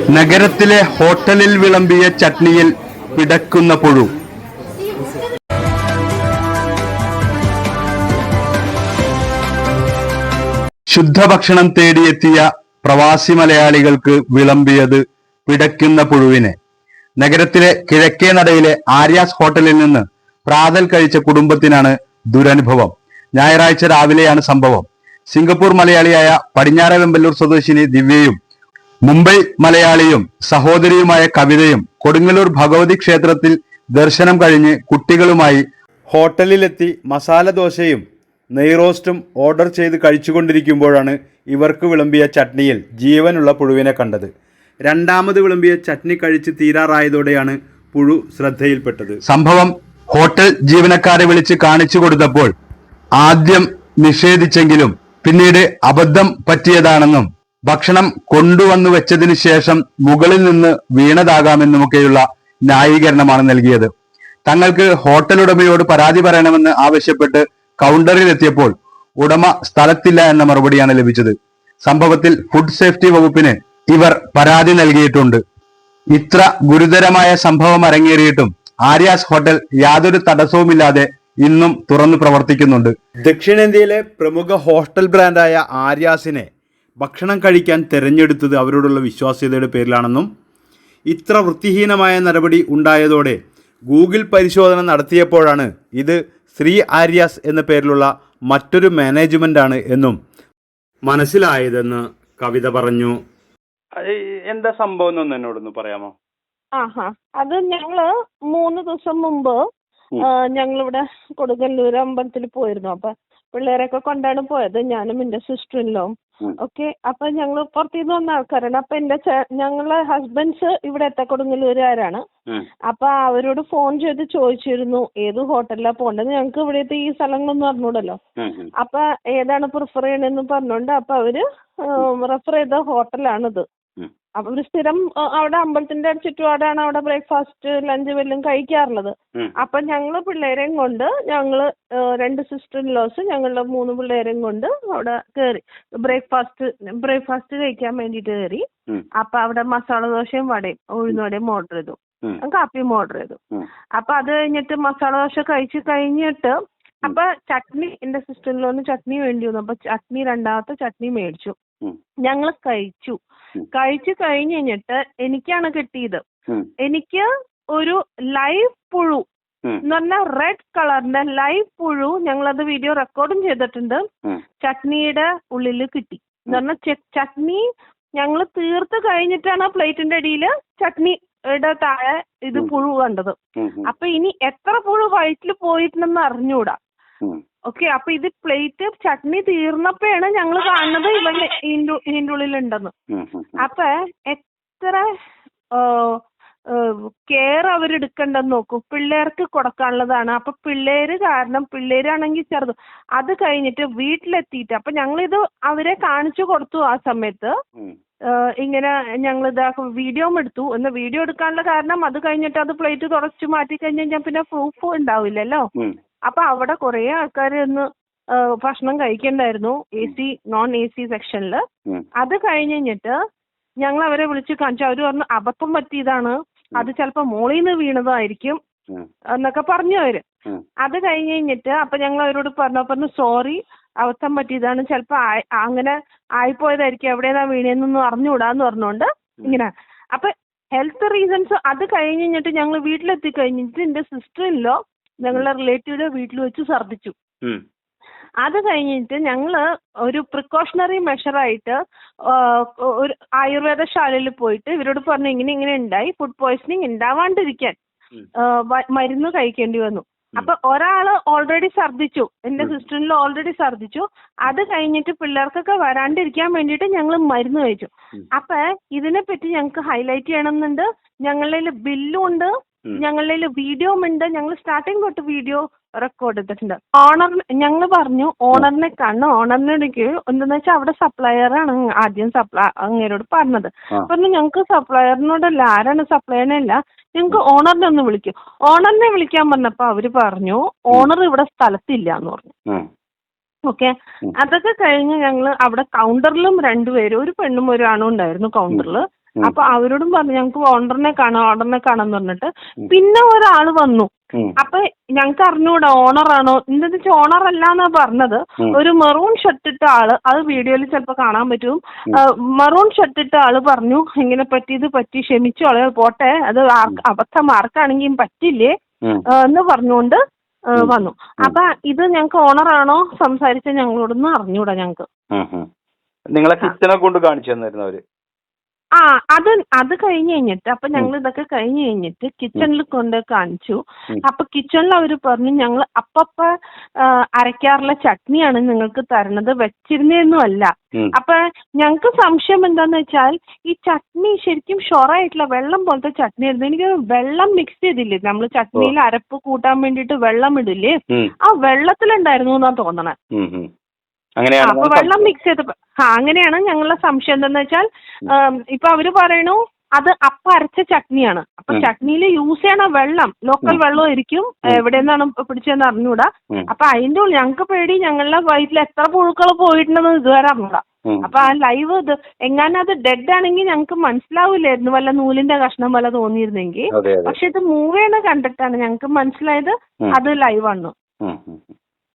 നഗരത്തിലെ ഹോട്ടലിൽ വിളമ്പിയ ചട്നിയിൽ പിടക്കുന്ന പുഴു. ശുദ്ധഭക്ഷണം തേടിയെത്തിയ പ്രവാസി മലയാളികൾക്ക് വിളമ്പിയത് പിടയ്ക്കുന്ന പുഴുവിനെ. നഗരത്തിലെ കിഴക്കേ നടയിലെ ആര്യാസ് ഹോട്ടലിൽ നിന്ന് പ്രാതൽ കഴിച്ച കുടുംബത്തിനാണ് ദുരനുഭവം. ഞായറാഴ്ച രാവിലെയാണ് സംഭവം. സിംഗപ്പൂർ മലയാളിയായ പടിഞ്ഞാറെ വെമ്പല്ലൂർ സ്വദേശിനി ദിവ്യയും മുംബൈ മലയാളിയും സഹോദരിയുമായ കവിതയും കൊടുങ്ങല്ലൂർ ഭഗവതി ക്ഷേത്രത്തിൽ ദർശനം കഴിഞ്ഞ് കുട്ടികളുമായി ഹോട്ടലിലെത്തി മസാല ദോശയും നെയ്റോസ്റ്റും ഓർഡർ ചെയ്ത് കഴിച്ചുകൊണ്ടിരിക്കുമ്പോഴാണ് ഇവർക്ക് വിളമ്പിയ ചട്നിയിൽ ജീവനുള്ള പുഴുവിനെ കണ്ടത്. രണ്ടാമത് വിളമ്പിയ ചട്നി കഴിച്ച് തീരാറായതോടെയാണ് പുഴു ശ്രദ്ധയിൽപ്പെട്ടത്. സംഭവം ഹോട്ടൽ ജീവനക്കാരെ വിളിച്ച് കാണിച്ചു കൊടുത്തപ്പോൾ ആദ്യം നിഷേധിച്ചെങ്കിലും പിന്നീട് അബദ്ധം പറ്റിയതാണെന്നും ഭക്ഷണം കൊണ്ടുവന്നു വെച്ചതിന് ശേഷം മുകളിൽ നിന്ന് വീണതാകാമെന്നുമൊക്കെയുള്ള ന്യായീകരണമാണ് നൽകിയത്. തങ്ങൾക്ക് ഹോട്ടൽ ഉടമയോട് പരാതി പറയണമെന്ന് ആവശ്യപ്പെട്ട് കൗണ്ടറിൽ എത്തിയപ്പോൾ ഉടമ സ്ഥലത്തില്ല എന്ന മറുപടിയാണ് ലഭിച്ചത്. സംഭവത്തിൽ ഫുഡ് സേഫ്റ്റി വകുപ്പിന് ഇവർ പരാതി നൽകിയിട്ടുണ്ട്. ഇത്ര ഗുരുതരമായ സംഭവം അരങ്ങേറിയിട്ടും ആര്യാസ് ഹോട്ടൽ യാതൊരു തടസ്സവുമില്ലാതെ ഇന്നും തുറന്നു പ്രവർത്തിക്കുന്നുണ്ട്. ദക്ഷിണേന്ത്യയിലെ പ്രമുഖ ഹോട്ടൽ ബ്രാൻഡായ ആര്യാസിനെ ഭക്ഷണം കഴിക്കാൻ തിരഞ്ഞെടുത്തത് അവരോടുള്ള വിശ്വാസ്യതയുടെ പേരിലാണെന്നും ഇത്ര വൃത്തിഹീനമായ നടപടി ഉണ്ടായതോടെ ഗൂഗിൾ പരിശോധന നടത്തിയപ്പോഴാണ് ഇത് ശ്രീ ആര്യാസ് എന്ന പേരിലുള്ള മറ്റൊരു മാനേജ്മെൻ്റാണ് എന്നും മനസ്സിലായതെന്ന് കവിത പറഞ്ഞു. എന്താ സംഭവം എന്നൊന്ന് എന്നോടൊന്ന് പറയാമോ? അത് ഞങ്ങള് 3 ദിവസം മുമ്പ് ഞങ്ങളിവിടെ കൊടുങ്ങല്ലൂർ അമ്പലത്തിൽ പോയിരുന്നു. അപ്പൊ പിള്ളേരൊക്കെ കൊണ്ടാണ് പോയത്, ഞാനും എന്റെ സിസ്റ്ററിലോ. ഓക്കെ, അപ്പൊ ഞങ്ങള് പുറത്തുനിന്ന് വന്ന ആൾക്കാരാണ്. അപ്പൊ ഞങ്ങളെ ഹസ്ബൻഡ്സ് ഇവിടത്തെ കൊടുങ്ങല്ലൂരുകാരാണ്. അപ്പൊ അവരോട് ഫോൺ ചെയ്ത് ചോദിച്ചിരുന്നു ഏത് ഹോട്ടലിലാ പോകേണ്ടത്. ഞങ്ങൾക്ക് ഇവിടുത്തെ ഈ സ്ഥലങ്ങളൊന്നും അറിഞ്ഞൂടല്ലോ. അപ്പൊ ഏതാണ് പ്രിഫർ ചെയ്യണമെന്ന് പറഞ്ഞോണ്ട് അപ്പൊ അവര് റെഫർ ചെയ്ത ഹോട്ടലാണിത്. അപ്പൊ ഒരു സ്ഥിരം അവിടെ അമ്പലത്തിന്റെ ചുറ്റുപാടാണ് അവിടെ ബ്രേക്ക്ഫാസ്റ്റ് ലഞ്ച് വല്ലതും കഴിക്കാറുള്ളത്. അപ്പൊ ഞങ്ങള് പിള്ളേരെയും കൊണ്ട് ഞങ്ങള് 2 സിസ്റ്റർ ഇൻലോസ് ഞങ്ങളുടെ 3 പിള്ളേരെയും കൊണ്ട് അവിടെ കയറി ബ്രേക്ക്ഫാസ്റ്റ് കഴിക്കാൻ വേണ്ടിട്ട് കയറി. അപ്പൊ അവിടെ മസാല ദോശയും വടയും ഉഴുന്നുവടയും ഓർഡർ ചെയ്തു, കാപ്പിയും ഓർഡർ ചെയ്തു. അപ്പൊ അത് കഴിഞ്ഞിട്ട് മസാല ദോശ കഴിച്ച് കഴിഞ്ഞിട്ട് അപ്പൊ ചട്നി എന്റെ സിസ്റ്റർ ഇൻലോന് ചട്നി വേണ്ടി വന്നു. അപ്പൊ രണ്ടാമത്തെ ചട്നി മേടിച്ചു. ഞങ്ങള് കഴിച്ചു കഴിഞ്ഞിട്ട് എനിക്കാണ് കിട്ടിയത്. എനിക്ക് ഒരു ലൈവ് പുഴു എന്ന് പറഞ്ഞാൽ റെഡ് കളറിന്റെ ലൈവ് പുഴു, ഞങ്ങളത് വീഡിയോ റെക്കോർഡും ചെയ്തിട്ടുണ്ട്, ചട്നിയുടെ ഉള്ളിൽ കിട്ടി. എന്ന് പറഞ്ഞാൽ ചട്നി ഞങ്ങൾ തീർത്ത് കഴിഞ്ഞിട്ടാണ് പ്ലേറ്റിന്റെ അടിയിൽ ചട്നിയുടെ താഴെ ഇത് പുഴു കണ്ടത്. അപ്പൊ ഇനി എത്ര പുഴു വയറ്റിൽ പോയിട്ടുണ്ടെന്ന് അറിഞ്ഞൂടാ. ഓക്കെ, അപ്പൊ ഇത് പ്ലേറ്റ് ചട്നി തീർന്നപ്പോഴാണ് ഞങ്ങൾ കാണുന്നത് ഇവന്റെ ഇതിന്റെ ഉള്ളിലുണ്ടെന്ന്. അപ്പൊ എത്ര കെയർ അവരെടുക്കണ്ടെന്ന് നോക്കൂ. പിള്ളേർക്ക് കൊടുക്കാനുള്ളതാണ്. അപ്പൊ പിള്ളേരാണെങ്കിൽ ചെറുത്. അത് കഴിഞ്ഞിട്ട് വീട്ടിലെത്തിയിട്ട് അപ്പൊ ഞങ്ങളിത് അവരെ കാണിച്ചു കൊടുത്തു. ആ സമയത്ത് ഇങ്ങനെ ഞങ്ങൾ വീഡിയോ എടുത്തു. എന്ന് വീഡിയോ എടുക്കാനുള്ള കാരണം അത് കഴിഞ്ഞിട്ട് അത് പ്ലേറ്റ് തുടച്ചു മാറ്റി കഴിഞ്ഞാൽ പിന്നെ പ്രൂഫ് ഉണ്ടാവില്ലല്ലോ. അപ്പൊ അവിടെ കുറെ ആൾക്കാർ ഒന്ന് ഭക്ഷണം കഴിക്കണ്ടായിരുന്നു AC നോൺ AC സെക്ഷനില്. അത് കഴിഞ്ഞിട്ട് ഞങ്ങൾ അവരെ വിളിച്ച് കാണിച്ചു. അവര് പറഞ്ഞു അബദ്ധം പറ്റിയതാണ്, അത് ചിലപ്പോ മോളിൽ നിന്ന് വീണതായിരിക്കും എന്നൊക്കെ പറഞ്ഞു അവര്. അത് കഴിഞ്ഞിട്ട് അപ്പൊ ഞങ്ങൾ അവരോട് പറഞ്ഞു സോറി, അബദ്ധം പറ്റിയതാണ്, ചിലപ്പോ അങ്ങനെ ആയിപ്പോയതായിരിക്കും, എവിടെയാ വീണേന്നൊന്നും അറിഞ്ഞുകൂടാന്ന് പറഞ്ഞോണ്ട് ഇങ്ങനെ. അപ്പൊ ഹെൽത്ത് റീസൺസ്. അത് കഴിഞ്ഞിട്ട് ഞങ്ങൾ വീട്ടിലെത്തി കഴിഞ്ഞിട്ട് എന്റെ സിസ്റ്ററിലോ ഞങ്ങളുടെ റിലേറ്റീവിന്റെ വീട്ടിൽ വെച്ച് ഛർദ്ദിച്ചു. അത് കഴിഞ്ഞിട്ട് ഞങ്ങള് ഒരു പ്രിക്കോഷണറി മെഷറായിട്ട് ഒരു ആയുർവേദശാലയിൽ പോയിട്ട് ഇവരോട് പറഞ്ഞു ഇങ്ങനെ ഉണ്ടായി, ഫുഡ് പോയ്സണിങ് ഉണ്ടാവാണ്ടിരിക്കാൻ മരുന്ന് കഴിക്കേണ്ടി വന്നു. അപ്പൊ ഒരാള് ഓൾറെഡി ഛർദ്ദിച്ചു, എന്റെ സിസ്റ്ററിൽ ഓൾറെഡി ഛർദ്ദിച്ചു. അത് കഴിഞ്ഞിട്ട് പിള്ളേർക്കൊക്കെ വരാണ്ടിരിക്കാൻ വേണ്ടിയിട്ട് ഞങ്ങൾ മരുന്ന് കഴിച്ചു. അപ്പൊ ഇതിനെപ്പറ്റി ഞങ്ങൾക്ക് ഹൈലൈറ്റ് ചെയ്യണമെന്നുണ്ട്. ഞങ്ങളുടെ ബില്ലും ഉണ്ട്, ഞങ്ങളുടെ വീഡിയോ ഉണ്ട്. ഞങ്ങൾ സ്റ്റാർട്ടിങ് തൊട്ട് വീഡിയോ റെക്കോർഡ് ചെയ്തിട്ടുണ്ട്. ഞങ്ങൾ പറഞ്ഞു ഓണറിനെ കാണണം. ഓണറിനോടേക്ക് എന്താന്ന് വെച്ചാൽ അവിടെ സപ്ലയറാണ് ആദ്യം അങ്ങേരോട് പറഞ്ഞത്. പറഞ്ഞു ഞങ്ങൾക്ക് സപ്ലയറിനോടല്ല, ആരാണ് സപ്ലയറിനല്ല, ഞങ്ങൾക്ക് ഓണറിനെ ഒന്ന് വിളിക്കും. ഓണറിനെ വിളിക്കാൻ പറഞ്ഞപ്പോ അവര് പറഞ്ഞു ഓണർ ഇവിടെ സ്ഥലത്തില്ല എന്ന് പറഞ്ഞു. ഓക്കെ, അതൊക്കെ കഴിഞ്ഞ് ഞങ്ങൾ അവിടെ കൗണ്ടറിലും 2 പേരും, ഒരു പെണ്ണും ഒരു ആണും ഉണ്ടായിരുന്നു കൗണ്ടറിൽ. അപ്പൊ അവരോടും പറഞ്ഞു ഞങ്ങക്ക് ഓണറിനെ കാണാന്ന് പറഞ്ഞിട്ട് പിന്നെ ഒരാള് വന്നു. അപ്പൊ ഞങ്ങക്ക് അറിഞ്ഞൂടാ ഓണറാണോ എന്താന്ന് വെച്ചാൽ ഓണർ അല്ലാന്നാ പറഞ്ഞത്. ഒരു മെറൂൺ ഷർട്ട് ഇട്ട ആള്, അത് വീഡിയോയിൽ ചിലപ്പോ കാണാൻ പറ്റും, മെറൂൺ ഷർട്ട് ഇട്ട ആള് പറഞ്ഞു ഇങ്ങനെ പറ്റി ക്ഷമിച്ചോളെ പോട്ടെ, അത് അബദ്ധം ആർക്കാണെങ്കിലും പറ്റില്ലേ എന്ന് പറഞ്ഞുകൊണ്ട് വന്നു. അപ്പൊ ഇത് ഞങ്ങക്ക് ഓണറാണോ സംസാരിച്ച ഞങ്ങളോടൊന്നും അറിഞ്ഞൂടാ ഞങ്ങക്ക്. നിങ്ങളെ കിച്ചനെ കൊണ്ട് കാണിച്ചു തന്നിരുന്നു അവര്? അത് കഴിഞ്ഞ് കഴിഞ്ഞിട്ട് അപ്പൊ ഞങ്ങൾ ഇതൊക്കെ കഴിഞ്ഞ് കഴിഞ്ഞിട്ട് കിച്ചണിൽ കൊണ്ട് കാണിച്ചു. അപ്പൊ കിച്ചണിൽ അവര് പറഞ്ഞു ഞങ്ങൾ അപ്പപ്പ അരയ്ക്കാറുള്ള ചട്നിയാണ് നിങ്ങൾക്ക് തരണത്, വെച്ചിരുന്നൊന്നും അല്ല. അപ്പൊ ഞങ്ങക്ക് സംശയം എന്താന്ന് വെച്ചാൽ ഈ ചട്നി ശരിക്കും ഷൊറായിട്ടുള്ള വെള്ളം പോലത്തെ ചട്നി ആയിരുന്നു. എനിക്ക് വെള്ളം മിക്സ് ചെയ്തില്ലേ നമ്മൾ ചട്നിയിൽ അരപ്പ് കൂട്ടാൻ വേണ്ടിട്ട് വെള്ളം ഇടില്ലേ, ആ വെള്ളത്തിലുണ്ടായിരുന്നു എന്നാ തോന്നണേ. അപ്പൊ വെള്ളം മിക്സ് ചെയ്തപ്പോ അങ്ങനെയാണ് ഞങ്ങളുടെ സംശയം. എന്താന്ന് വെച്ചാൽ ഇപ്പൊ അവര് പറയണു അത് അരച്ച ചട്നിയാണ്. അപ്പൊ ചട്നിയിൽ യൂസ് ചെയ്യണ വെള്ളം ലോക്കൽ വെള്ളം ആയിരിക്കും, എവിടെ നിന്നാണ് പിടിച്ചതെന്ന് അറിഞ്ഞൂടാ. അപ്പൊ അതിന്റെ ഉള്ളിൽ ഞങ്ങൾക്ക് പേടി ഞങ്ങളുടെ വയറ്റിൽ എത്ര പുഴുക്കൾ പോയിട്ടുണ്ടെന്ന് ഇതുവരെ അറിഞ്ഞൂടാ. അപ്പൊ ആ ലൈവ് ഇത് എങ്ങാനും അത് ഡെഡ് ആണെങ്കിൽ ഞങ്ങൾക്ക് മനസ്സിലാവില്ലായിരുന്നു, വല്ല നൂലിന്റെ കഷ്ണം പോലെ തോന്നിയിരുന്നെങ്കിൽ. പക്ഷെ ഇത് മൂവ് ചെയ്യണ കണ്ടിട്ടാണ് ഞങ്ങൾക്ക് മനസ്സിലായത് അത് ലൈവാണ്.